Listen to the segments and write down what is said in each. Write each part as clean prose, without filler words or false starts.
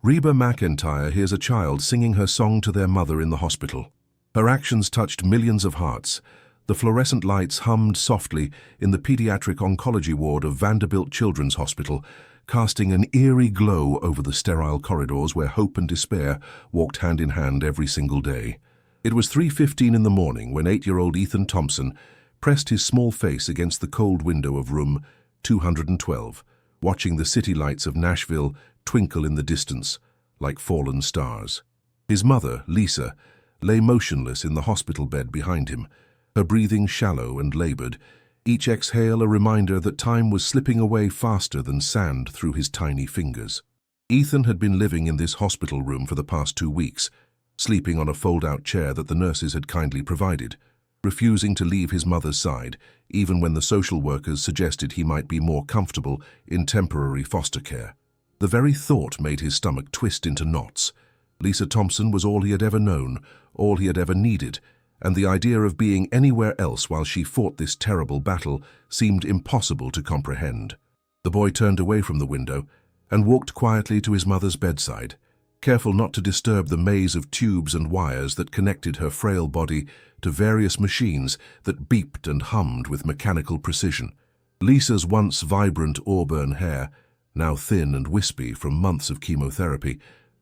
Reba Mcentire hears a child singing her song to their mother in the hospital. Her actions touched millions of hearts. The fluorescent lights hummed softly in the pediatric oncology ward of Vanderbilt Children's Hospital, casting an eerie glow over the sterile corridors where hope and despair walked hand in hand every single day. It was 3:15 in the morning when 8-year-old Ethan Thompson pressed his small face against the cold window of room 212, watching the city lights of Nashville twinkle in the distance like fallen stars. His mother, Lisa, lay motionless in the hospital bed behind him, her breathing shallow and labored, each exhale a reminder that time was slipping away faster than sand through his tiny fingers. Ethan had been living in this hospital room for the past 2 weeks, sleeping on a fold-out chair that the nurses had kindly provided, refusing to leave his mother's side, even when the social workers suggested he might be more comfortable in temporary foster care. The very thought made his stomach twist into knots. Lisa Thompson was all he had ever known, all he had ever needed, and the idea of being anywhere else while she fought this terrible battle seemed impossible to comprehend. The boy turned away from the window and walked quietly to his mother's bedside, careful not to disturb the maze of tubes and wires that connected her frail body to various machines that beeped and hummed with mechanical precision. Lisa's once vibrant auburn hair, now thin and wispy from months of chemotherapy,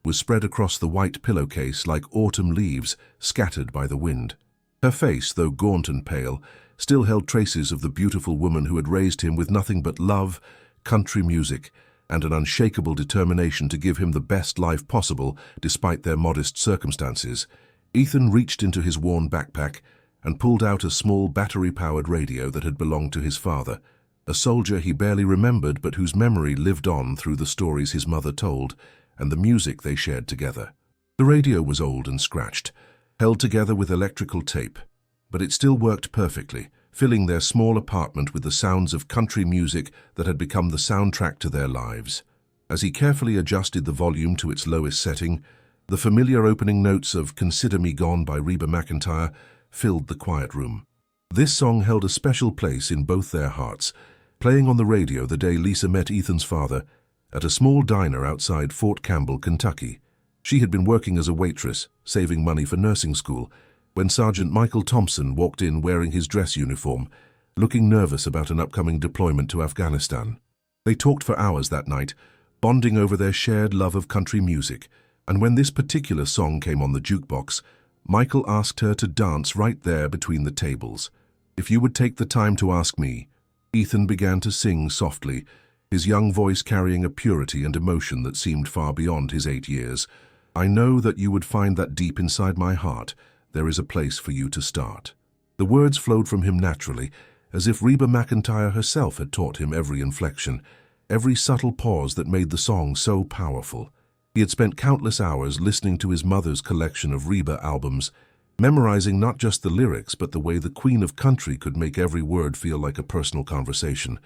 was spread across the white pillowcase like autumn leaves scattered by the wind. Her face, though gaunt and pale, still held traces of the beautiful woman who had raised him with nothing but love, country music, and an unshakable determination to give him the best life possible despite their modest circumstances. Ethan reached into his worn backpack and pulled out a small battery-powered radio that had belonged to his father, a soldier he barely remembered but whose memory lived on through the stories his mother told and the music they shared together. The radio was old and scratched, held together with electrical tape, but it still worked perfectly, filling their small apartment with the sounds of country music that had become the soundtrack to their lives. As he carefully adjusted the volume to its lowest setting, the familiar opening notes of "Consider Me Gone" by Reba Mcentire filled the quiet room. This song held a special place in both their hearts, playing on the radio the day Lisa met Ethan's father at a small diner outside Fort Campbell, Kentucky. She had been working as a waitress, saving money for nursing school, when Sergeant Michael Thompson walked in wearing his dress uniform, looking nervous about an upcoming deployment to Afghanistan. They talked for hours that night, bonding over their shared love of country music, and when this particular song came on the jukebox, Michael asked her to dance right there between the tables. "If you would take the time to ask me," Ethan began to sing softly, his young voice carrying a purity and emotion that seemed far beyond his 8 years. "I know that you would find that deep inside my heart, there is a place for you to start." The words flowed from him naturally, as if Reba Mcentire herself had taught him every inflection, every subtle pause that made the song so powerful. He had spent countless hours listening to his mother's collection of Reba albums, memorizing not just the lyrics but the way the Queen of Country could make every word feel like a personal conversation.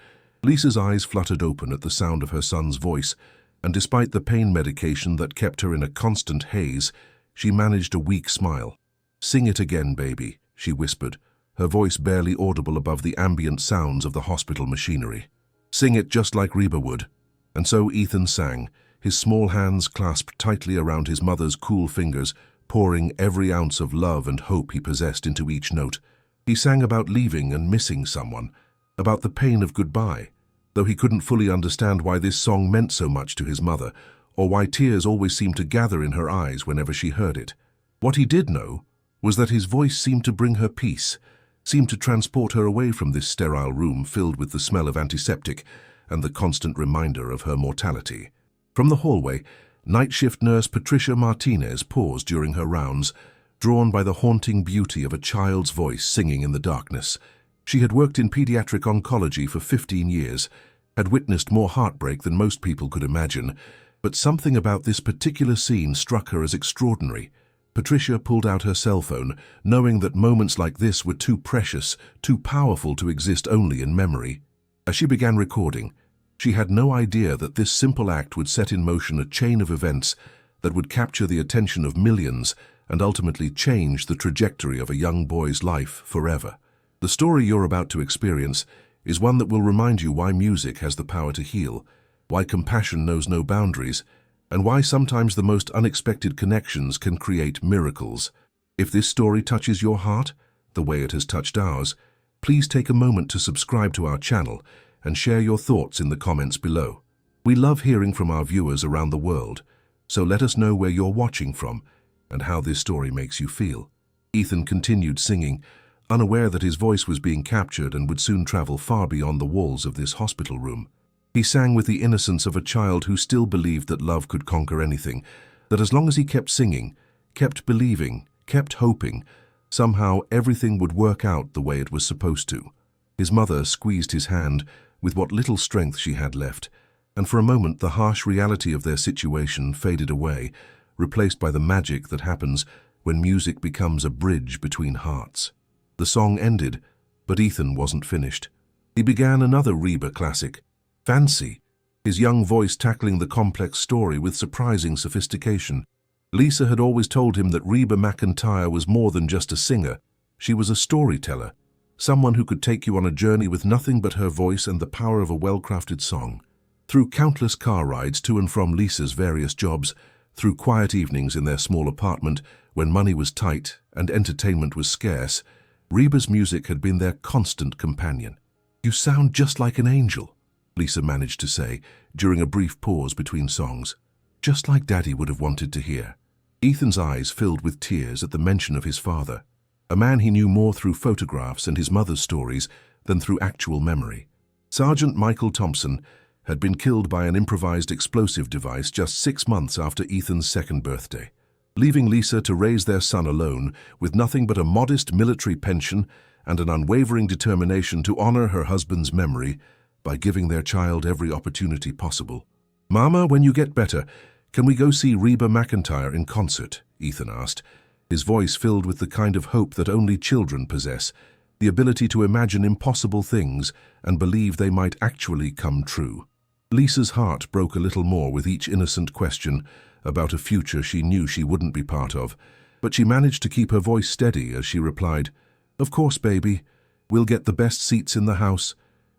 Lisa's eyes fluttered open at the sound of her son's voice, and despite the pain medication that kept her in a constant haze, she managed a weak smile. "Sing it again, baby," she whispered, her voice barely audible above the ambient sounds of the hospital machinery. "Sing it just like Reba would." And so Ethan sang, his small hands clasped tightly around his mother's cool fingers, pouring every ounce of love and hope he possessed into each note. He sang about leaving and missing someone, about the pain of goodbye, though he couldn't fully understand why this song meant so much to his mother, or why tears always seemed to gather in her eyes whenever she heard it. What he did know was that his voice seemed to bring her peace, seemed to transport her away from this sterile room filled with the smell of antiseptic and the constant reminder of her mortality. From the hallway, night shift nurse Patricia Martinez paused during her rounds, drawn by the haunting beauty of a child's voice singing in the darkness. She had worked in pediatric oncology for 15 years, had witnessed more heartbreak than most people could imagine, but something about this particular scene struck her as extraordinary. Patricia pulled out her cell phone, knowing that moments like this were too precious, too powerful to exist only in memory. As she began recording, she had no idea that this simple act would set in motion a chain of events that would capture the attention of millions and ultimately change the trajectory of a young boy's life forever. The story you're about to experience is one that will remind you why music has the power to heal, why compassion knows no boundaries, and why sometimes the most unexpected connections can create miracles. If this story touches your heart, the way it has touched ours, please take a moment to subscribe to our channel and share your thoughts in the comments below. We love hearing from our viewers around the world, so let us know where you're watching from and how this story makes you feel. Ethan continued singing, unaware that his voice was being captured and would soon travel far beyond the walls of this hospital room. He sang with the innocence of a child who still believed that love could conquer anything, that as long as he kept singing, kept believing, kept hoping, somehow everything would work out the way it was supposed to. His mother squeezed his hand with what little strength she had left, and for a moment the harsh reality of their situation faded away, replaced by the magic that happens when music becomes a bridge between hearts. The song ended, but Ethan wasn't finished. He began another Reba classic, Fancy, his young voice tackling the complex story with surprising sophistication. Lisa had always told him that Reba Mcentire was more than just a singer. She was a storyteller, someone who could take you on a journey with nothing but her voice and the power of a well-crafted song. Through countless car rides to and from Lisa's various jobs, through quiet evenings in their small apartment when money was tight and entertainment was scarce, Reba's music had been their constant companion. "You sound just like an angel," Lisa managed to say during a brief pause between songs. "Just like Daddy would have wanted to hear." Ethan's eyes filled with tears at the mention of his father, a man he knew more through photographs and his mother's stories than through actual memory. Sergeant Michael Thompson had been killed by an improvised explosive device just 6 months after Ethan's second birthday, leaving Lisa to raise their son alone with nothing but a modest military pension and an unwavering determination to honor her husband's memory by giving their child every opportunity possible. "Mama, when you get better, can we go see Reba Mcentire in concert?" Ethan asked, his voice filled with the kind of hope that only children possess, the ability to imagine impossible things and believe they might actually come true. Lisa's heart broke a little more with each innocent question about a future she knew she wouldn't be part of, but she managed to keep her voice steady as she replied, "Of course, baby. We'll get the best seats in the house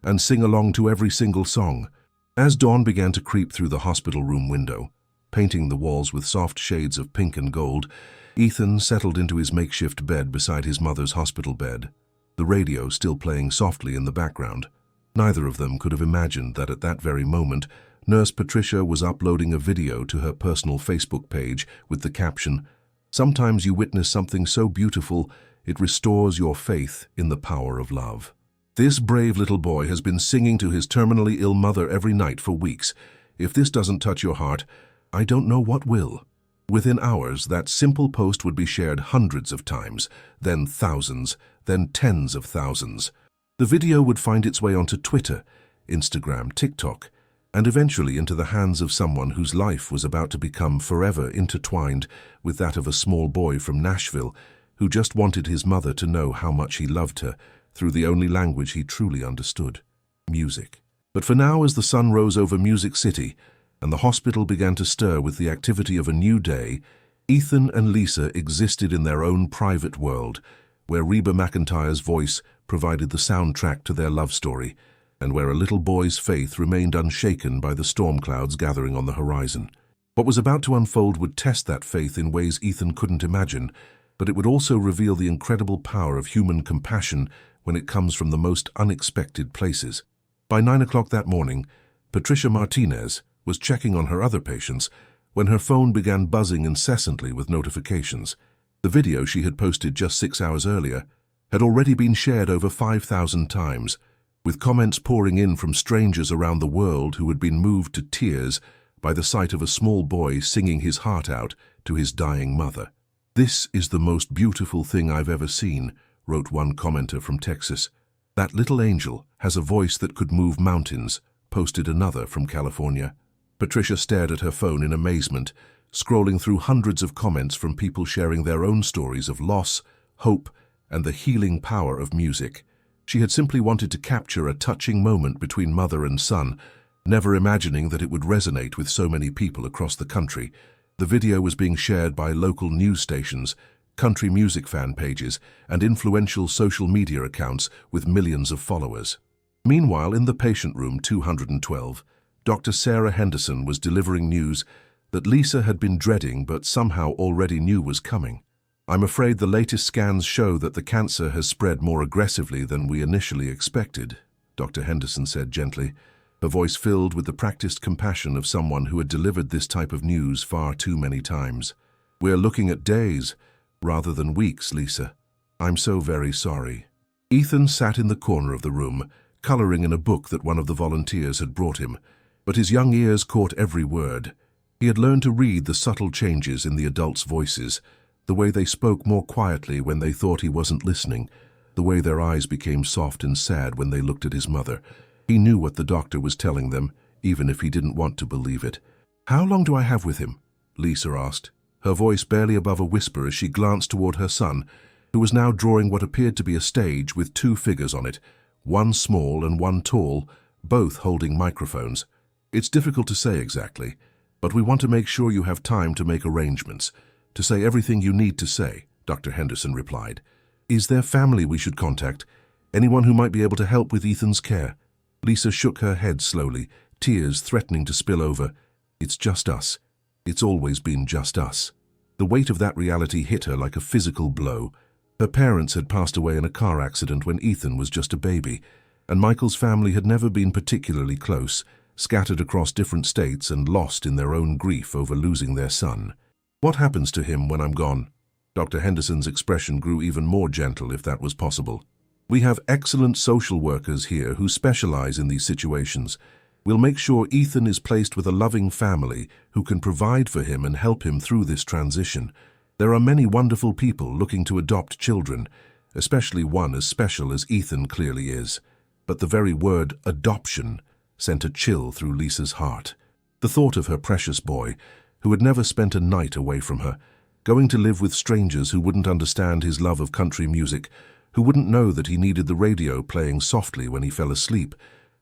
and sing along to every single song." As dawn began to creep through the hospital room window, painting the walls with soft shades of pink and gold, Ethan settled into his makeshift bed beside his mother's hospital bed, the radio still playing softly in the background. Neither of them could have imagined that at that very moment, Nurse Patricia was uploading a video to her personal Facebook page with the caption, "Sometimes you witness something so beautiful, it restores your faith in the power of love." This brave little boy has been singing to his terminally ill mother every night for weeks. If this doesn't touch your heart, I don't know what will. Within hours, that simple post would be shared hundreds of times, then thousands, then tens of thousands. The video would find its way onto Twitter, Instagram, TikTok, and eventually into the hands of someone whose life was about to become forever intertwined with that of a small boy from Nashville who just wanted his mother to know how much he loved her through the only language he truly understood, music. But for now, as the sun rose over Music City and the hospital began to stir with the activity of a new day, Ethan and Lisa existed in their own private world, where Reba Mcentire's voice provided the soundtrack to their love story, and where a little boy's faith remained unshaken by the storm clouds gathering on the horizon. What was about to unfold would test that faith in ways Ethan couldn't imagine, but it would also reveal the incredible power of human compassion when it comes from the most unexpected places. By 9 o'clock that morning, Patricia Martinez was checking on her other patients when her phone began buzzing incessantly with notifications. The video she had posted just 6 hours earlier had already been shared over 5,000 times, with comments pouring in from strangers around the world who had been moved to tears by the sight of a small boy singing his heart out to his dying mother. "This is the most beautiful thing I've ever seen," wrote one commenter from Texas. "That little angel has a voice that could move mountains," posted another from California. Patricia stared at her phone in amazement, scrolling through hundreds of comments from people sharing their own stories of loss, hope, and the healing power of music. She had simply wanted to capture a touching moment between mother and son, never imagining that it would resonate with so many people across the country. The video was being shared by local news stations, country music fan pages, and influential social media accounts with millions of followers. Meanwhile, in the patient room 212, Dr. Sarah Henderson was delivering news that Lisa had been dreading but somehow already knew was coming. "I'm afraid the latest scans show that the cancer has spread more aggressively than we initially expected," Dr. Henderson said gently, her voice filled with the practiced compassion of someone who had delivered this type of news far too many times. "We're looking at days rather than weeks, Lisa. I'm so very sorry." Ethan sat in the corner of the room, coloring in a book that one of the volunteers had brought him, but his young ears caught every word. He had learned to read the subtle changes in the adults' voices, the way they spoke more quietly when they thought he wasn't listening, the way their eyes became soft and sad when they looked at his mother. He knew what the doctor was telling them, even if he didn't want to believe it. "How long do I have with him?" Lisa asked, her voice barely above a whisper as she glanced toward her son, who was now drawing what appeared to be a stage with two figures on it, one small and one tall, both holding microphones. "It's difficult to say exactly, but we want to make sure you have time to make arrangements, to say everything you need to say," Dr. Henderson replied. "Is there family we should contact? Anyone who might be able to help with Ethan's care?" Lisa shook her head slowly, tears threatening to spill over. "It's just us. It's always been just us." The weight of that reality hit her like a physical blow. Her parents had passed away in a car accident when Ethan was just a baby, and Michael's family had never been particularly close, scattered across different states and lost in their own grief over losing their son. "What happens to him when I'm gone?" Dr. Henderson's expression grew even more gentle, if that was possible. "We have excellent social workers here who specialize in these situations. We'll make sure Ethan is placed with a loving family who can provide for him and help him through this transition. There are many wonderful people looking to adopt children, especially one as special as Ethan clearly is." But the very word adoption sent a chill through Lisa's heart. The thought of her precious boy, who had never spent a night away from her, going to live with strangers who wouldn't understand his love of country music, who wouldn't know that he needed the radio playing softly when he fell asleep,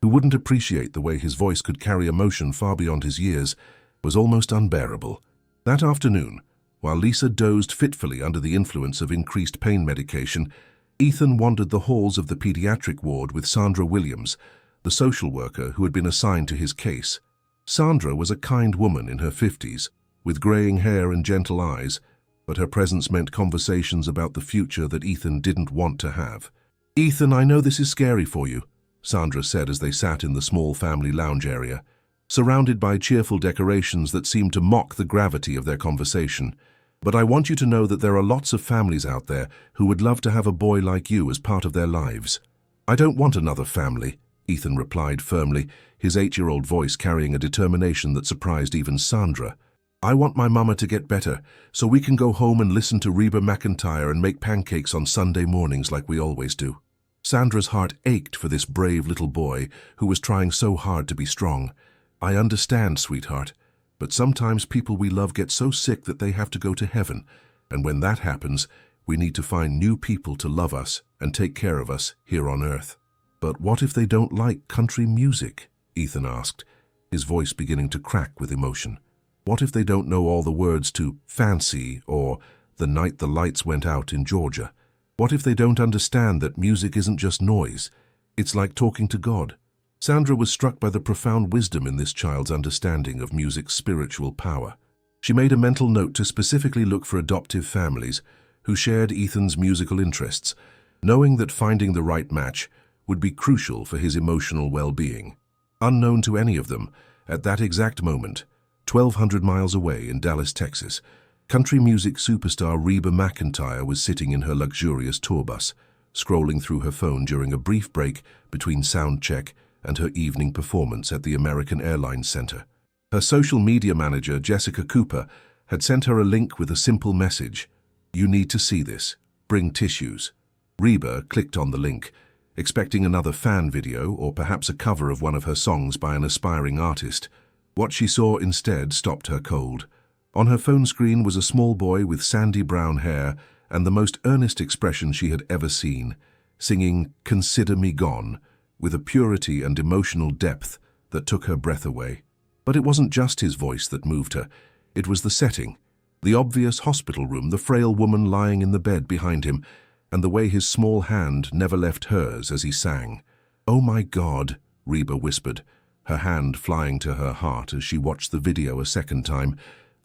who wouldn't appreciate the way his voice could carry emotion far beyond his years, was almost unbearable. That afternoon, while Lisa dozed fitfully under the influence of increased pain medication, Ethan wandered the halls of the pediatric ward with Sandra Williams, the social worker who had been assigned to his case. Sandra was a kind woman in her 50s, with graying hair and gentle eyes, but her presence meant conversations about the future that Ethan didn't want to have. "Ethan, I know this is scary for you," Sandra said as they sat in the small family lounge area, surrounded by cheerful decorations that seemed to mock the gravity of their conversation. "But I want you to know that there are lots of families out there who would love to have a boy like you as part of their lives." "I don't want another family," Ethan replied firmly, his 8-year-old voice carrying a determination that surprised even Sandra. "I want my mama to get better, so we can go home and listen to Reba Mcentire and make pancakes on Sunday mornings like we always do." Sandra's heart ached for this brave little boy who was trying so hard to be strong. "I understand, sweetheart, but sometimes people we love get so sick that they have to go to heaven, and when that happens, we need to find new people to love us and take care of us here on earth." "But what if they don't like country music?" Ethan asked, his voice beginning to crack with emotion. "What if they don't know all the words to Fancy or The Night the Lights Went Out in Georgia? What if they don't understand that music isn't just noise? It's like talking to God." Sandra was struck by the profound wisdom in this child's understanding of music's spiritual power. She made a mental note to specifically look for adoptive families who shared Ethan's musical interests, knowing that finding the right match would be crucial for his emotional well-being. Unknown to any of them, at that exact moment, 1,200 miles away in Dallas, Texas, country music superstar Reba Mcentire was sitting in her luxurious tour bus, scrolling through her phone during a brief break between sound check and her evening performance at the American Airlines Center. Her social media manager, Jessica Cooper, had sent her a link with a simple message: "You need to see this. Bring tissues." Reba clicked on the link, expecting another fan video or perhaps a cover of one of her songs by an aspiring artist. What she saw instead stopped her cold. On her phone screen was a small boy with sandy brown hair and the most earnest expression she had ever seen, singing "Consider Me Gone" with a purity and emotional depth that took her breath away. But it wasn't just his voice that moved her. It was the setting, the obvious hospital room, the frail woman lying in the bed behind him, and the way his small hand never left hers as he sang. "Oh my God," Reba whispered, her hand flying to her heart as she watched the video a second time,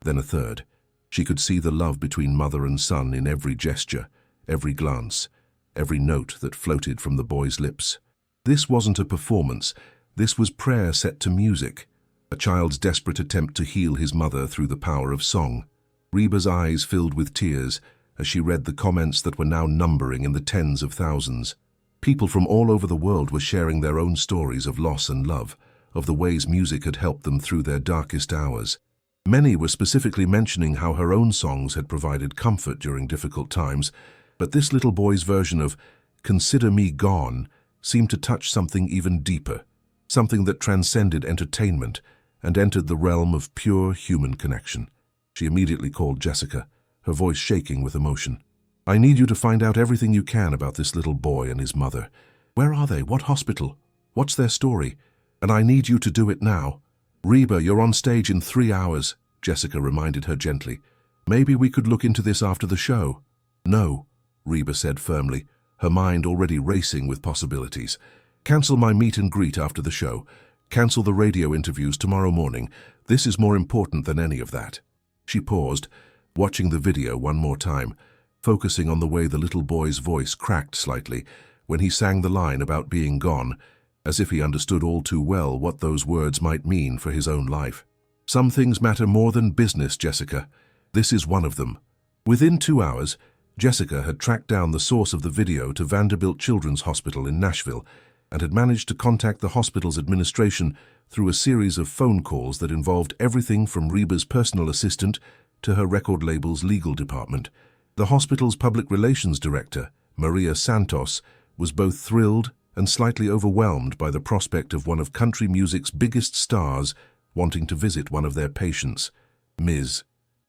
then a third. She could see the love between mother and son in every gesture, every glance, every note that floated from the boy's lips. This wasn't a performance, this was prayer set to music, a child's desperate attempt to heal his mother through the power of song. Reba's eyes filled with tears as she read the comments that were now numbering in the tens of thousands. People from all over the world were sharing their own stories of loss and love, of the ways music had helped them through their darkest hours. Many were specifically mentioning how her own songs had provided comfort during difficult times, but this little boy's version of "Consider Me Gone" seemed to touch something even deeper, something that transcended entertainment and entered the realm of pure human connection. She immediately called Jessica, her voice shaking with emotion. "I need you to find out everything you can about this little boy and his mother. Where are they? What hospital? What's their story? And I need you to do it now." "Reba, you're on stage in 3 hours," Jessica reminded her gently. "Maybe we could look into this after the show." "No," Reba said firmly, her mind already racing with possibilities. "Cancel my meet and greet after the show. Cancel the radio interviews tomorrow morning. This is more important than any of that." She paused, watching the video one more time, focusing on the way the little boy's voice cracked slightly when he sang the line about being gone, as if he understood all too well what those words might mean for his own life. "Some things matter more than business, Jessica. This is one of them." Within 2 hours, Jessica had tracked down the source of the video to Vanderbilt Children's Hospital in Nashville and had managed to contact the hospital's administration through a series of phone calls that involved everything from Reba's personal assistant to her record label's legal department. The hospital's public relations director, Maria Santos, was both thrilled and slightly overwhelmed by the prospect of one of country music's biggest stars wanting to visit one of their patients. "Ms.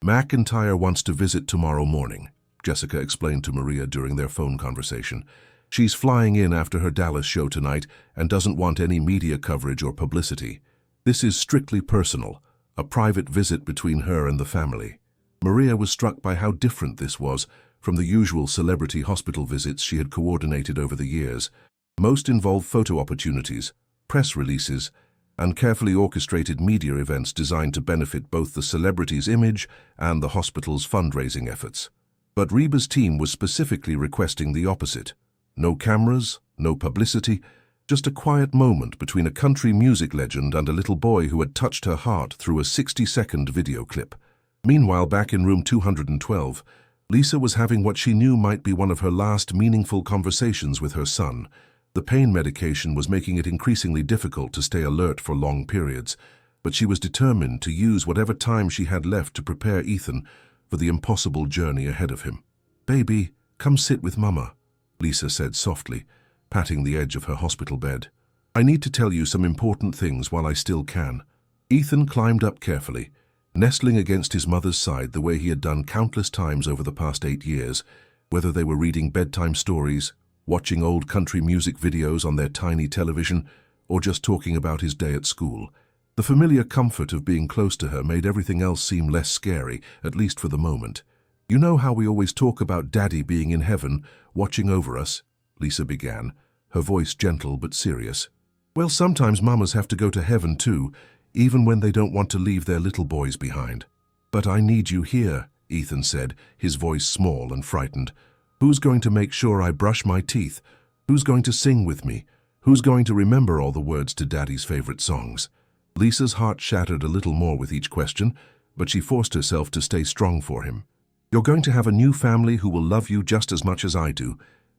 Mcentire wants to visit tomorrow morning," Jessica explained to Maria during their phone conversation. "She's flying in after her Dallas show tonight and doesn't want any media coverage or publicity. This is strictly personal, a private visit between her and the family." Maria was struck by how different this was from the usual celebrity hospital visits she had coordinated over the years. Most involved photo opportunities, press releases, and carefully orchestrated media events designed to benefit both the celebrity's image and the hospital's fundraising efforts. But Reba's team was specifically requesting the opposite. No cameras, no publicity, just a quiet moment between a country music legend and a little boy who had touched her heart through a 60-second video clip. Meanwhile, back in room 212, Lisa was having what she knew might be one of her last meaningful conversations with her son. The pain medication was making it increasingly difficult to stay alert for long periods, but she was determined to use whatever time she had left to prepare Ethan for the impossible journey ahead of him. "Baby, come sit with Mama," Lisa said softly, patting the edge of her hospital bed. "I need to tell you some important things while I still can." Ethan climbed up carefully, nestling against his mother's side the way he had done countless times over the past 8 years, whether they were reading bedtime stories, watching old country music videos on their tiny television, or just talking about his day at school. The familiar comfort of being close to her made everything else seem less scary, at least for the moment. "You know how we always talk about Daddy being in heaven, watching over us?" Lisa began, her voice gentle but serious. "Well, sometimes mamas have to go to heaven too, even when they don't want to leave their little boys behind." "But I need you here," Ethan said, his voice small and frightened. "Who's going to make sure I brush my teeth? Who's going to sing with me? Who's going to remember all the words to Daddy's favorite songs?" Lisa's heart shattered a little more with each question, but she forced herself to stay strong for him. "You're going to have a new family who will love you just as much as I do,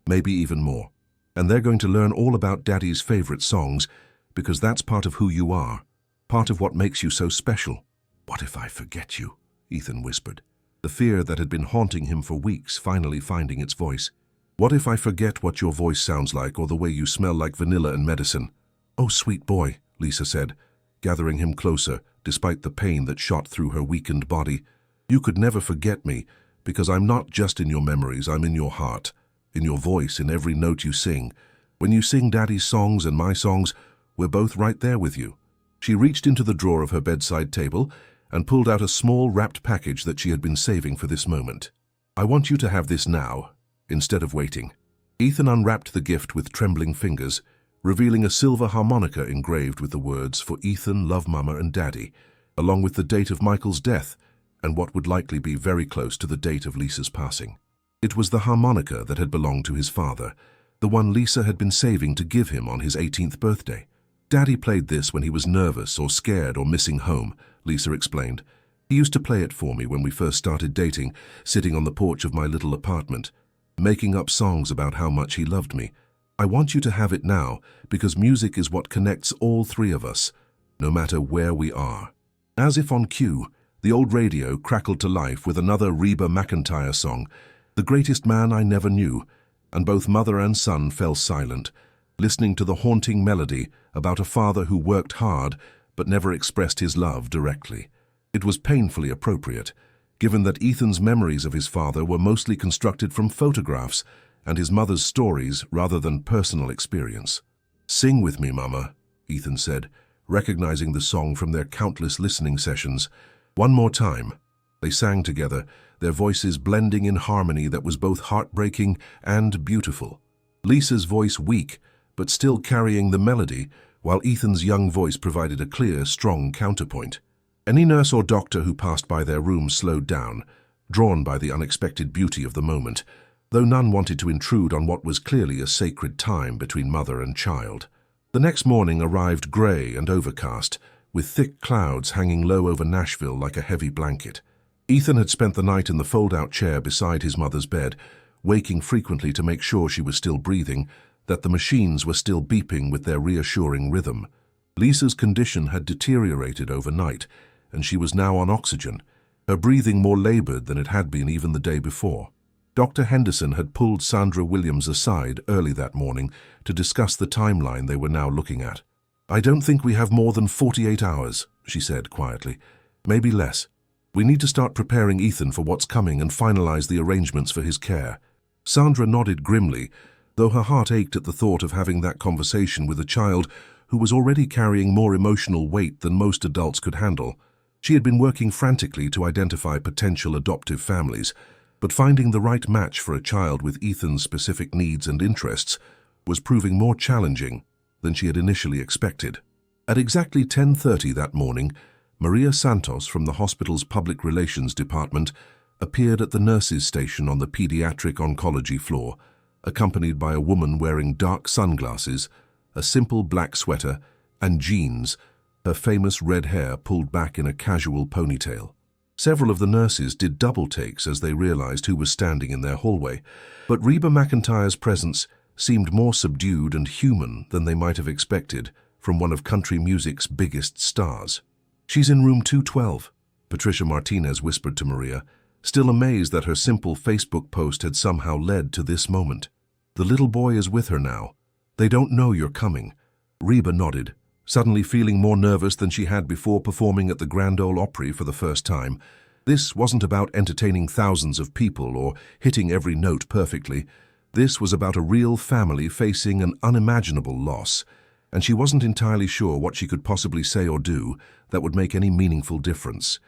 maybe even more. And they're going to learn all about Daddy's favorite songs, because that's part of who you are, part of what makes you so special." "What if I forget you?" Ethan whispered, the fear that had been haunting him for weeks finally finding its voice. "What if I forget what your voice sounds like or the way you smell like vanilla and medicine?" "Oh, sweet boy," Lisa said, gathering him closer despite the pain that shot through her weakened body. "You could never forget me, because I'm not just in your memories, I'm in your heart, in your voice, in every note you sing. When you sing Daddy's songs and my songs, we're both right there with you." She reached into the drawer of her bedside table and pulled out a small wrapped package that she had been saving for this moment. "I want you to have this now, instead of waiting." Ethan unwrapped the gift with trembling fingers, revealing a silver harmonica engraved with the words "For Ethan, love Mama and Daddy," along with the date of Michael's death, and what would likely be very close to the date of Lisa's passing. It was the harmonica that had belonged to his father, the one Lisa had been saving to give him on his 18th birthday. "Daddy played this when he was nervous or scared or missing home," Lisa explained. "He used to play it for me when we first started dating, sitting on the porch of my little apartment, making up songs about how much he loved me. I want you to have it now because music is what connects all three of us, no matter where we are." As if on cue, the old radio crackled to life with another Reba Mcentire song, "The Greatest Man I Never Knew," and both mother and son fell silent, listening to the haunting melody about a father who worked hard but never expressed his love directly. It was painfully appropriate, given that Ethan's memories of his father were mostly constructed from photographs and his mother's stories rather than personal experience. "Sing with me, Mama," Ethan said, recognizing the song from their countless listening sessions. "One more time." They sang together, their voices blending in harmony that was both heartbreaking and beautiful. Lisa's voice weak, but still carrying the melody, while Ethan's young voice provided a clear, strong counterpoint. Any nurse or doctor who passed by their room slowed down, drawn by the unexpected beauty of the moment, though none wanted to intrude on what was clearly a sacred time between mother and child. The next morning arrived grey and overcast, with thick clouds hanging low over Nashville like a heavy blanket. Ethan had spent the night in the fold-out chair beside his mother's bed, waking frequently to make sure she was still breathing, that the machines were still beeping with their reassuring rhythm. Lisa's condition had deteriorated overnight, and she was now on oxygen, her breathing more labored than it had been even the day before. Dr. Henderson had pulled Sandra Williams aside early that morning to discuss the timeline they were now looking at. "I don't think we have more than 48 hours, she said quietly. "Maybe less. We need to start preparing Ethan for what's coming and finalize the arrangements for his care." Sandra nodded grimly, though her heart ached at the thought of having that conversation with a child who was already carrying more emotional weight than most adults could handle. She had been working frantically to identify potential adoptive families, but finding the right match for a child with Ethan's specific needs and interests was proving more challenging than she had initially expected. At exactly 10:30 that morning, Maria Santos from the hospital's public relations department appeared at the nurses' station on the pediatric oncology floor, accompanied by a woman wearing dark sunglasses, a simple black sweater, and jeans, her famous red hair pulled back in a casual ponytail. Several of the nurses did double takes as they realized who was standing in their hallway, but Reba Mcentire's presence seemed more subdued and human than they might have expected from one of country music's biggest stars. "She's in room 212, Patricia Martinez whispered to Maria, still amazed that her simple Facebook post had somehow led to this moment. "The little boy is with her now. They don't know you're coming." Reba nodded, suddenly feeling more nervous than she had before performing at the Grand Ole Opry for the first time. This wasn't about entertaining thousands of people or hitting every note perfectly. This was about a real family facing an unimaginable loss, and she wasn't entirely sure what she could possibly say or do that would make any meaningful difference.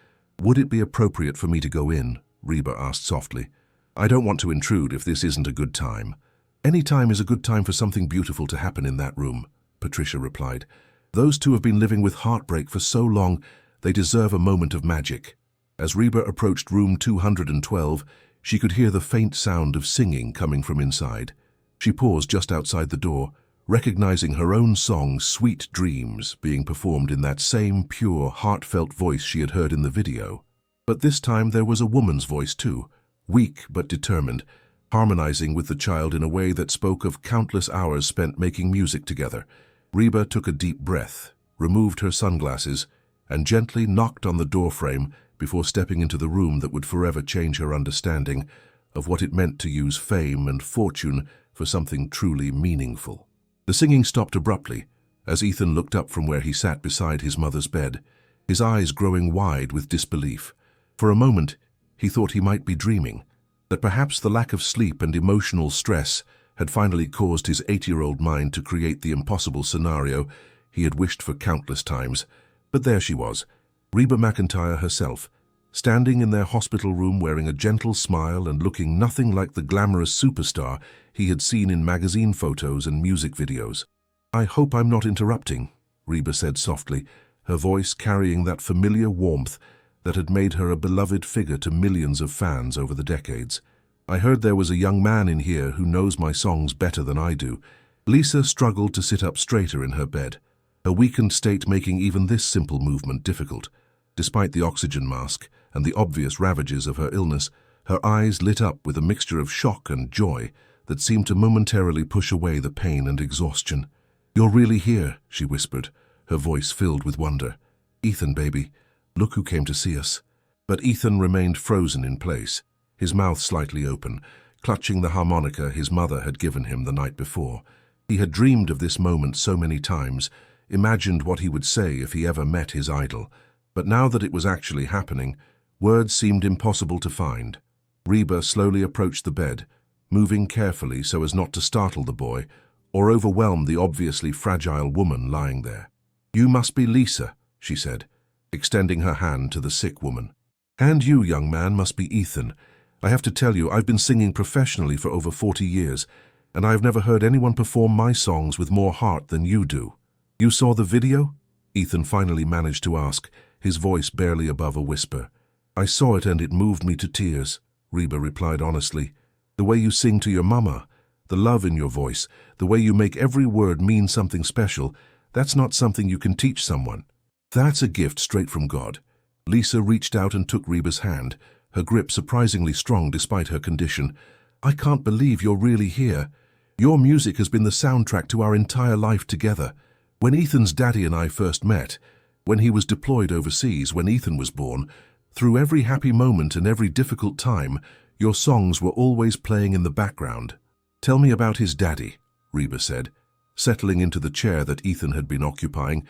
"Would it be appropriate for me to go in?" Reba asked softly. "I don't want to intrude if this isn't a good time." "Any time is a good time for something beautiful to happen in that room," Patricia replied. "Those two have been living with heartbreak for so long, they deserve a moment of magic." As Reba approached room 212, she could hear the faint sound of singing coming from inside. She paused just outside the door, recognizing her own song, Sweet Dreams, being performed in that same pure, heartfelt voice she had heard in the video. But this time there was a woman's voice too, weak but determined, harmonizing with the child in a way that spoke of countless hours spent making music together. Reba took a deep breath, removed her sunglasses, and gently knocked on the doorframe before stepping into the room that would forever change her understanding of what it meant to use fame and fortune for something truly meaningful. The singing stopped abruptly as Ethan looked up from where he sat beside his mother's bed, his eyes growing wide with disbelief. For a moment, he thought he might be dreaming, that perhaps the lack of sleep and emotional stress had finally caused his 8-year-old mind to create the impossible scenario he had wished for countless times. But there she was, Reba Mcentire herself, standing in their hospital room wearing a gentle smile and looking nothing like the glamorous superstar he had seen in magazine photos and music videos. "I hope I'm not interrupting," Reba said softly, her voice carrying that familiar warmth that had made her a beloved figure to millions of fans over the decades. "I heard there was a young man in here who knows my songs better than I do." Lisa struggled to sit up straighter in her bed, her weakened state making even this simple movement difficult. Despite the oxygen mask and the obvious ravages of her illness, her eyes lit up with a mixture of shock and joy that seemed to momentarily push away the pain and exhaustion. "You're really here," she whispered, her voice filled with wonder. "Ethan, baby, look who came to see us." But Ethan remained frozen in place, his mouth slightly open, clutching the harmonica his mother had given him the night before. He had dreamed of this moment so many times, imagined what he would say if he ever met his idol. But now that it was actually happening, words seemed impossible to find. Reba slowly approached the bed, moving carefully so as not to startle the boy or overwhelm the obviously fragile woman lying there. "You must be Lisa," she said, extending her hand to the sick woman. "And you, young man, must be Ethan. I have to tell you, I've been singing professionally for over 40 years, and I've never heard anyone perform my songs with more heart than you do." "You saw the video?" Ethan finally managed to ask, his voice barely above a whisper. "I saw it and it moved me to tears," Reba replied honestly. "The way you sing to your mama, the love in your voice, the way you make every word mean something special, that's not something you can teach someone. That's a gift straight from God." Lisa reached out and took Reba's hand, her grip surprisingly strong despite her condition. "I can't believe you're really here. Your music has been the soundtrack to our entire life together. When Ethan's daddy and I first met, when he was deployed overseas, when Ethan was born, through every happy moment and every difficult time, your songs were always playing in the background." "Tell me about his daddy," Reba said, settling into the chair that Ethan had been occupying,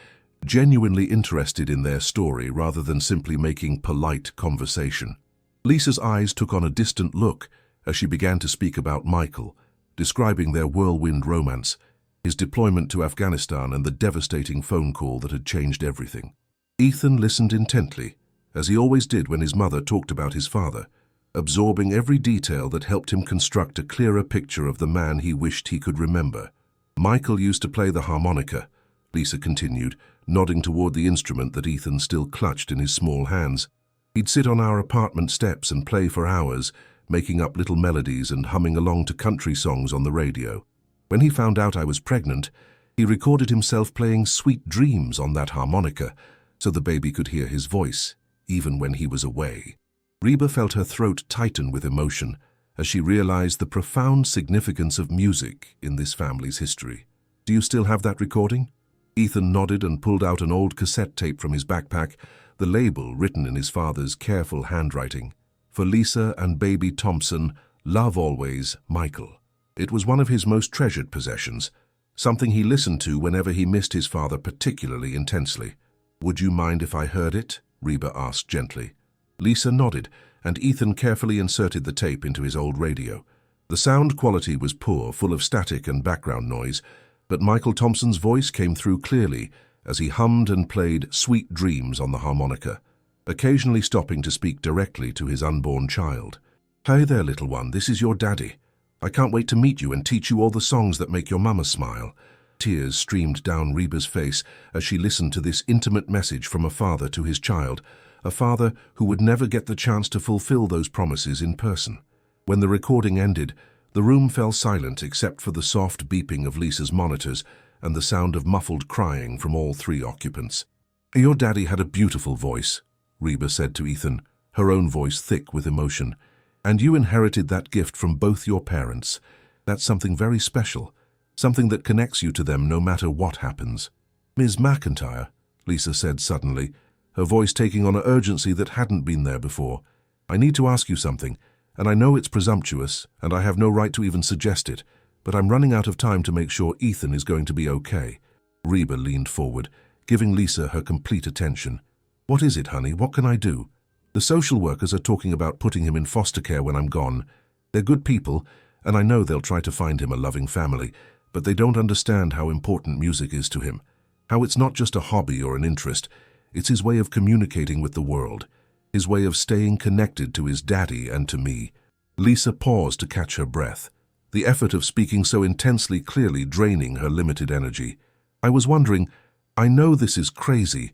genuinely interested in their story rather than simply making polite conversation. Lisa's eyes took on a distant look as she began to speak about Michael, describing their whirlwind romance, his deployment to Afghanistan and the devastating phone call that had changed everything. Ethan listened intently, as he always did when his mother talked about his father, absorbing every detail that helped him construct a clearer picture of the man he wished he could remember. "Michael used to play the harmonica," Lisa continued, nodding toward the instrument that Ethan still clutched in his small hands. "He'd sit on our apartment steps and play for hours, making up little melodies and humming along to country songs on the radio. When he found out I was pregnant, he recorded himself playing Sweet Dreams on that harmonica so the baby could hear his voice, even when he was away." Reba felt her throat tighten with emotion as she realized the profound significance of music in this family's history. "Do you still have that recording?" Ethan nodded and pulled out an old cassette tape from his backpack, the label written in his father's careful handwriting. "For Lisa and baby Thompson, love always, Michael." It was one of his most treasured possessions, something he listened to whenever he missed his father particularly intensely. "Would you mind if I heard it?" Reba asked gently. Lisa nodded, and Ethan carefully inserted the tape into his old radio. The sound quality was poor, full of static and background noise, but Michael Thompson's voice came through clearly as he hummed and played Sweet Dreams on the harmonica, occasionally stopping to speak directly to his unborn child. "Hey there, little one, this is your daddy. I can't wait to meet you and teach you all the songs that make your mama smile." Tears streamed down Reba's face as she listened to this intimate message from a father to his child, a father who would never get the chance to fulfill those promises in person. When the recording ended, the room fell silent except for the soft beeping of Lisa's monitors and the sound of muffled crying from all three occupants. "Your daddy had a beautiful voice," Reba said to Ethan, her own voice thick with emotion. "And you inherited that gift from both your parents. That's something very special, something that connects you to them no matter what happens." "Ms. Mcentire," Lisa said suddenly, her voice taking on an urgency that hadn't been there before. "I need to ask you something, and I know it's presumptuous, and I have no right to even suggest it, but I'm running out of time to make sure Ethan is going to be okay." Reba leaned forward, giving Lisa her complete attention. "What is it, honey? What can I do?" "The social workers are talking about putting him in foster care when I'm gone. They're good people, and I know they'll try to find him a loving family, but they don't understand how important music is to him, how it's not just a hobby or an interest. It's his way of communicating with the world, his way of staying connected to his daddy and to me." Lisa paused to catch her breath, the effort of speaking so intensely clearly draining her limited energy. "I was wondering, I know this is crazy,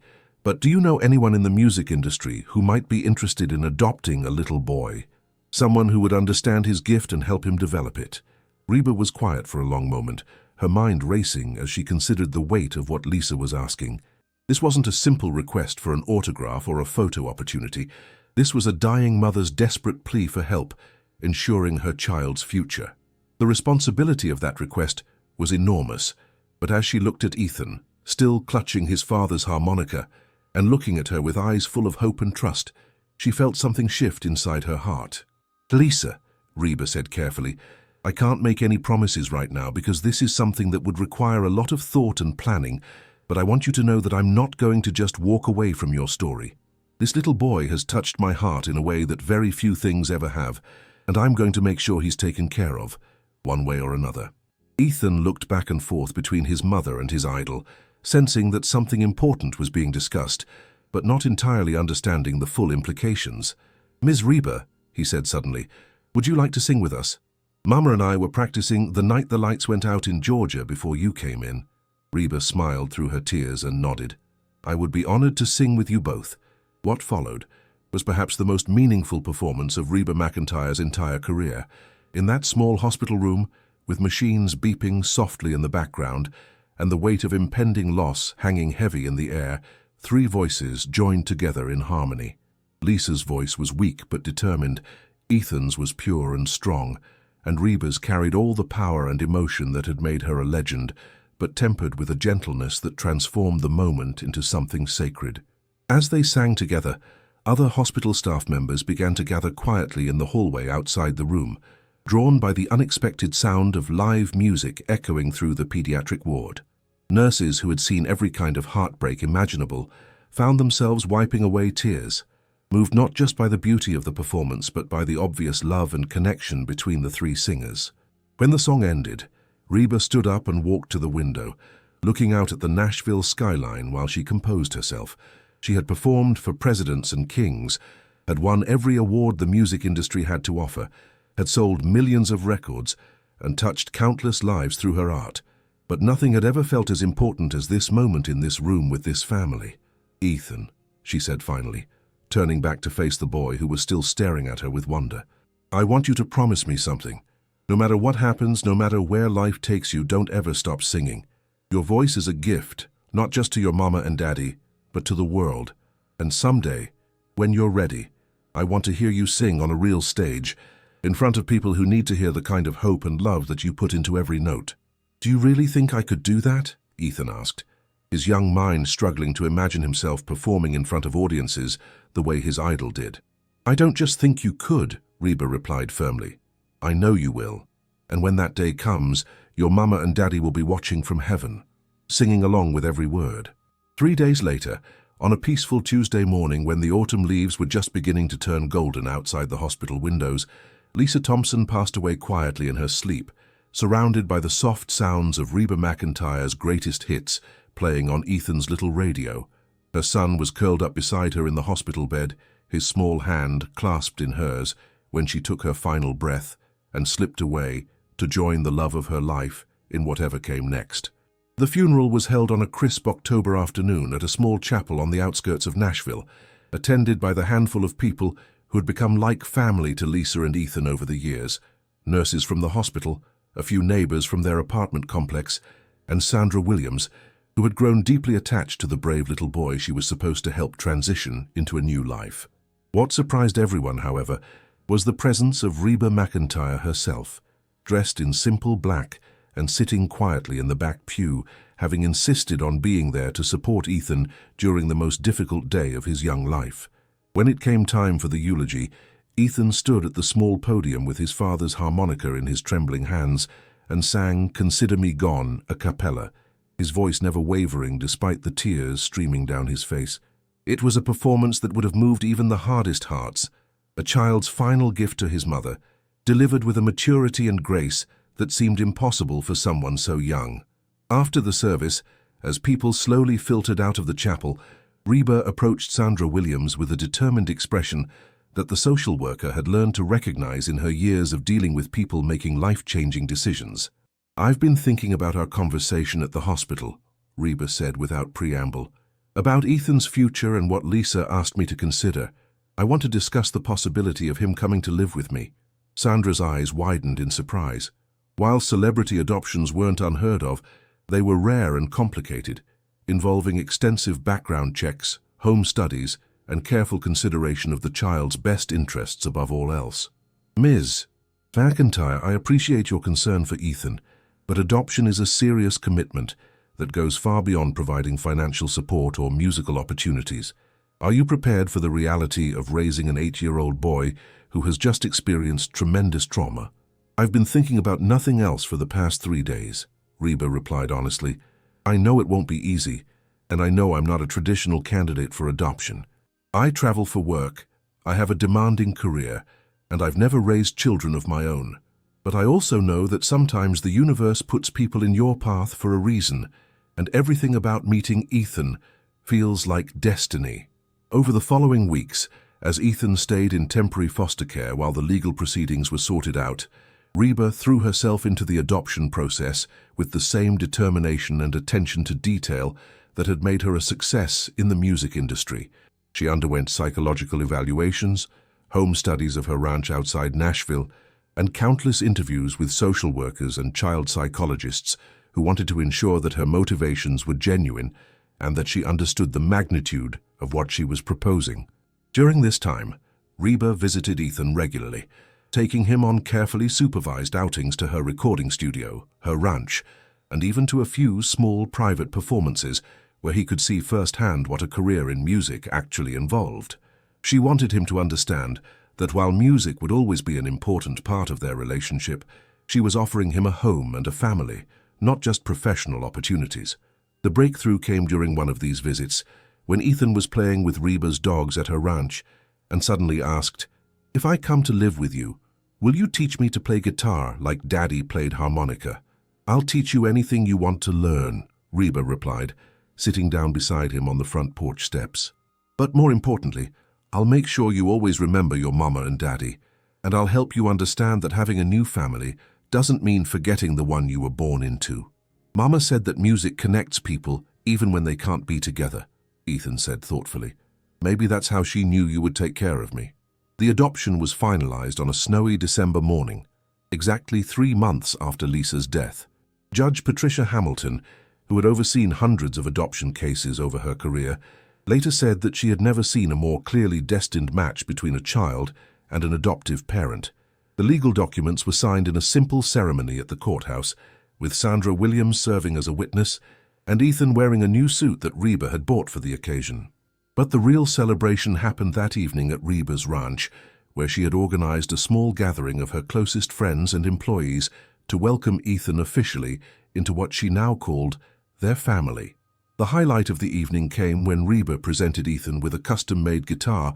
But do you know anyone in the music industry who might be interested in adopting a little boy? Someone who would understand his gift and help him develop it?" Reba was quiet for a long moment, her mind racing as she considered the weight of what Lisa was asking. This wasn't a simple request for an autograph or a photo opportunity. This was a dying mother's desperate plea for help, ensuring her child's future. The responsibility of that request was enormous, but as she looked at Ethan, still clutching his father's harmonica, and looking at her with eyes full of hope and trust, she felt something shift inside her heart. "Lisa," Reba said carefully, "I can't make any promises right now because this is something that would require a lot of thought and planning, but I want you to know that I'm not going to just walk away from your story. This little boy has touched my heart in a way that very few things ever have, and I'm going to make sure he's taken care of, one way or another." Ethan looked back and forth between his mother and his idol, sensing that something important was being discussed, but not entirely understanding the full implications. "Ms. Reba," he said suddenly, "would you like to sing with us? Mama and I were practicing The Night the Lights Went Out in Georgia before you came in." Reba smiled through her tears and nodded. "I would be honored to sing with you both." What followed was perhaps the most meaningful performance of Reba Mcentire's entire career. In that small hospital room, with machines beeping softly in the background, and the weight of impending loss hanging heavy in the air, three voices joined together in harmony. Lisa's voice was weak but determined, Ethan's was pure and strong, and Reba's carried all the power and emotion that had made her a legend, but tempered with a gentleness that transformed the moment into something sacred. As they sang together, other hospital staff members began to gather quietly in the hallway outside the room, drawn by the unexpected sound of live music echoing through the pediatric ward. Nurses who had seen every kind of heartbreak imaginable found themselves wiping away tears, moved not just by the beauty of the performance but by the obvious love and connection between the three singers. When the song ended, Reba stood up and walked to the window, looking out at the Nashville skyline while she composed herself. She had performed for presidents and kings, had won every award the music industry had to offer, had sold millions of records, and touched countless lives through her art. But nothing had ever felt as important as this moment in this room with this family. "Ethan," she said finally, turning back to face the boy who was still staring at her with wonder. "I want you to promise me something. No matter what happens, no matter where life takes you, don't ever stop singing. Your voice is a gift, not just to your mama and daddy, but to the world. And someday, when you're ready, I want to hear you sing on a real stage, in front of people who need to hear the kind of hope and love that you put into every note." "Do you really think I could do that?" Ethan asked, his young mind struggling to imagine himself performing in front of audiences the way his idol did. "I don't just think you could," Reba replied firmly. "I know you will. And when that day comes, your mama and daddy will be watching from heaven, singing along with every word." 3 days later, on a peaceful Tuesday morning when the autumn leaves were just beginning to turn golden outside the hospital windows, Lisa Thompson passed away quietly in her sleep, surrounded by the soft sounds of Reba Mcentire's greatest hits playing on Ethan's little radio. Her son was curled up beside her in the hospital bed, his small hand clasped in hers when she took her final breath and slipped away to join the love of her life in whatever came next. The funeral was held on a crisp October afternoon at a small chapel on the outskirts of Nashville, attended by the handful of people who had become like family to Lisa and Ethan over the years: nurses from the hospital, a few neighbors from their apartment complex, and Sandra Williams, who had grown deeply attached to the brave little boy she was supposed to help transition into a new life. What surprised everyone, however, was the presence of Reba Mcentire herself, dressed in simple black and sitting quietly in the back pew, having insisted on being there to support Ethan during the most difficult day of his young life. When it came time for the eulogy, Ethan stood at the small podium with his father's harmonica in his trembling hands and sang "Consider Me Gone" a cappella, his voice never wavering despite the tears streaming down his face. It was a performance that would have moved even the hardest hearts, a child's final gift to his mother, delivered with a maturity and grace that seemed impossible for someone so young. After the service, as people slowly filtered out of the chapel, Reba approached Sandra Williams with a determined expression that the social worker had learned to recognize in her years of dealing with people making life-changing decisions. "I've been thinking about our conversation at the hospital," Reba said without preamble. About Ethan's future and what Lisa asked me to consider, I want to discuss the possibility of him coming to live with me. Sandra's eyes widened in surprise. While celebrity adoptions weren't unheard of, they were rare and complicated, involving extensive background checks, home studies, and careful consideration of the child's best interests above all else. Ms. Mcentire, I appreciate your concern for Ethan, but adoption is a serious commitment that goes far beyond providing financial support or musical opportunities. Are you prepared for the reality of raising an 8-year-old boy who has just experienced tremendous trauma? I've been thinking about nothing else for the past 3 days, Reba replied honestly. I know it won't be easy, and I know I'm not a traditional candidate for adoption. I travel for work, I have a demanding career, and I've never raised children of my own. But I also know that sometimes the universe puts people in your path for a reason, and everything about meeting Ethan feels like destiny. Over the following weeks, as Ethan stayed in temporary foster care while the legal proceedings were sorted out, Reba threw herself into the adoption process with the same determination and attention to detail that had made her a success in the music industry. She underwent psychological evaluations, home studies of her ranch outside Nashville, and countless interviews with social workers and child psychologists who wanted to ensure that her motivations were genuine and that she understood the magnitude of what she was proposing. During this time, Reba visited Ethan regularly, taking him on carefully supervised outings to her recording studio, her ranch, and even to a few small private performances where he could see firsthand what a career in music actually involved. She wanted him to understand that while music would always be an important part of their relationship, she was offering him a home and a family, not just professional opportunities. The breakthrough came during one of these visits, when Ethan was playing with Reba's dogs at her ranch, and suddenly asked, "If I come to live with you, will you teach me to play guitar like Daddy played harmonica?" "I'll teach you anything you want to learn," Reba replied, sitting down beside him on the front porch steps. "But more importantly, I'll make sure you always remember your mama and daddy, and I'll help you understand that having a new family doesn't mean forgetting the one you were born into." "Mama said that music connects people even when they can't be together," Ethan said thoughtfully. "Maybe that's how she knew you would take care of me." The adoption was finalized on a snowy December morning, exactly 3 months after Lisa's death. Judge Patricia Hamilton, who had overseen hundreds of adoption cases over her career, later said that she had never seen a more clearly destined match between a child and an adoptive parent. The legal documents were signed in a simple ceremony at the courthouse, with Sandra Williams serving as a witness and Ethan wearing a new suit that Reba had bought for the occasion. But the real celebration happened that evening at Reba's ranch, where she had organized a small gathering of her closest friends and employees to welcome Ethan officially into what she now called their family. The highlight of the evening came when Reba presented Ethan with a custom-made guitar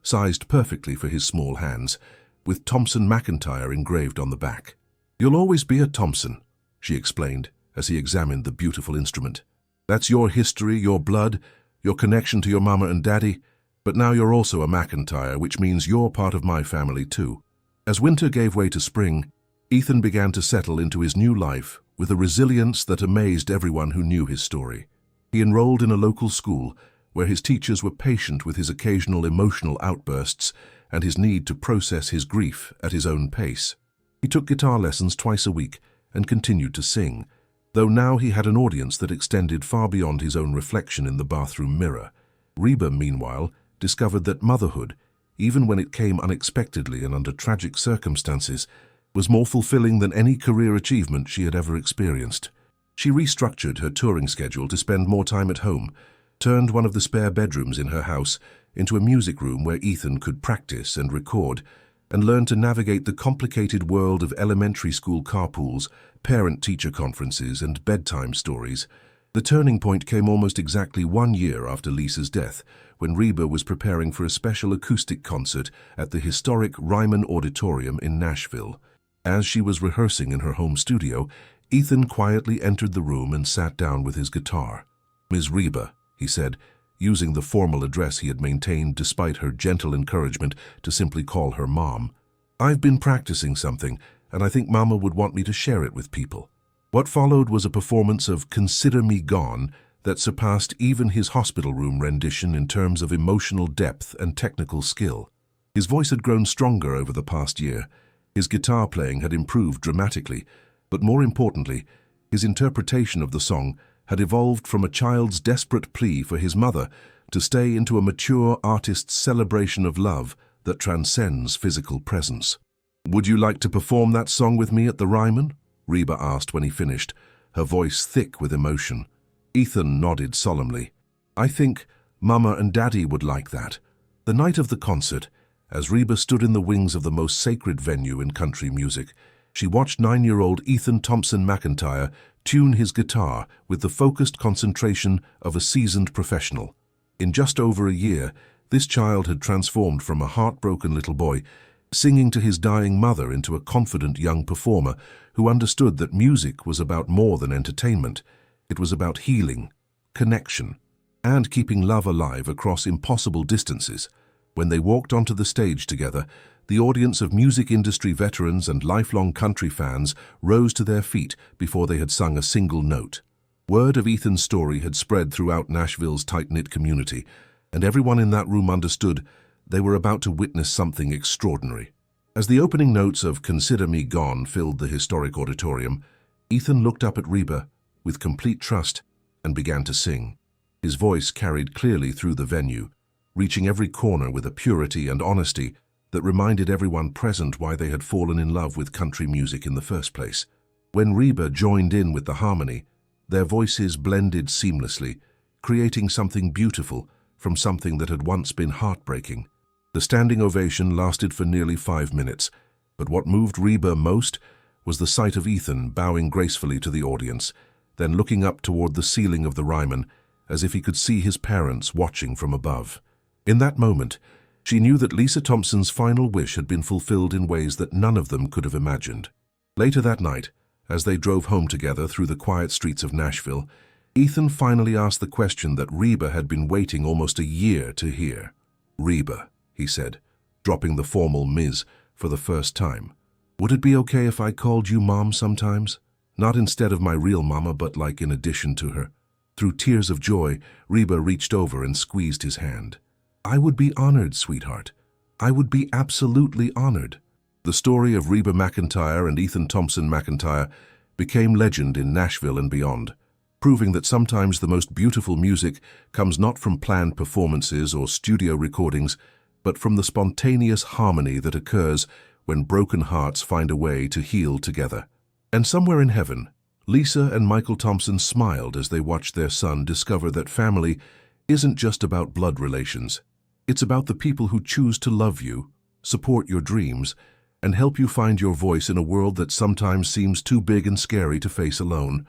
sized perfectly for his small hands, with Thompson Mcentire engraved on the back. "You'll always be a Thompson," she explained as he examined the beautiful instrument. "That's your history, your blood, your connection to your mama and daddy, but now you're also a Mcentire, which means you're part of my family too." As winter gave way to spring, Ethan began to settle into his new life with a resilience that amazed everyone who knew his story. He enrolled in a local school where his teachers were patient with his occasional emotional outbursts and his need to process his grief at his own pace. He took guitar lessons twice a week and continued to sing, though now he had an audience that extended far beyond his own reflection in the bathroom mirror. Reba, meanwhile, discovered that motherhood, even when it came unexpectedly and under tragic circumstances, was more fulfilling than any career achievement she had ever experienced. She restructured her touring schedule to spend more time at home, turned one of the spare bedrooms in her house into a music room where Ethan could practice and record, and learned to navigate the complicated world of elementary school carpools, parent-teacher conferences, and bedtime stories. The turning point came almost exactly 1 year after Lisa's death, when Reba was preparing for a special acoustic concert at the historic Ryman Auditorium in Nashville. As she was rehearsing in her home studio, Ethan quietly entered the room and sat down with his guitar. "Ms. Reba," he said, using the formal address he had maintained despite her gentle encouragement to simply call her Mom. "I've been practicing something, and I think Mama would want me to share it with people." What followed was a performance of "Consider Me Gone" that surpassed even his hospital room rendition in terms of emotional depth and technical skill. His voice had grown stronger over the past year. His guitar playing had improved dramatically, but more importantly, his interpretation of the song had evolved from a child's desperate plea for his mother to stay into a mature artist's celebration of love that transcends physical presence. "Would you like to perform that song with me at the Ryman?" Reba asked when he finished, her voice thick with emotion. Ethan nodded solemnly. "I think Mama and Daddy would like that." The night of the concert, as Reba stood in the wings of the most sacred venue in country music, she watched 9-year-old Ethan Thompson Mcentire tune his guitar with the focused concentration of a seasoned professional. In just over a year, this child had transformed from a heartbroken little boy, singing to his dying mother, into a confident young performer who understood that music was about more than entertainment. It was about healing, connection, and keeping love alive across impossible distances. When they walked onto the stage together, the audience of music industry veterans and lifelong country fans rose to their feet before they had sung a single note. Word of Ethan's story had spread throughout Nashville's tight-knit community, and everyone in that room understood they were about to witness something extraordinary. As the opening notes of "Consider Me Gone" filled the historic auditorium, Ethan looked up at Reba with complete trust and began to sing. His voice carried clearly through the venue, reaching every corner with a purity and honesty that reminded everyone present why they had fallen in love with country music in the first place. When Reba joined in with the harmony, their voices blended seamlessly, creating something beautiful from something that had once been heartbreaking. The standing ovation lasted for nearly 5 minutes, but what moved Reba most was the sight of Ethan bowing gracefully to the audience, then looking up toward the ceiling of the Ryman as if he could see his parents watching from above. In that moment, she knew that Lisa Thompson's final wish had been fulfilled in ways that none of them could have imagined. Later that night, as they drove home together through the quiet streets of Nashville, Ethan finally asked the question that Reba had been waiting almost a year to hear. "Reba," he said, dropping the formal Ms. for the first time, "would it be okay if I called you Mom sometimes? Not instead of my real mama, but like in addition to her." Through tears of joy, Reba reached over and squeezed his hand. "I would be honored, sweetheart. I would be absolutely honored." The story of Reba Mcentire and Ethan Thompson Mcentire became legend in Nashville and beyond, proving that sometimes the most beautiful music comes not from planned performances or studio recordings, but from the spontaneous harmony that occurs when broken hearts find a way to heal together. And somewhere in heaven, Lisa and Michael Thompson smiled as they watched their son discover that family isn't just about blood relations. It's about the people who choose to love you, support your dreams, and help you find your voice in a world that sometimes seems too big and scary to face alone.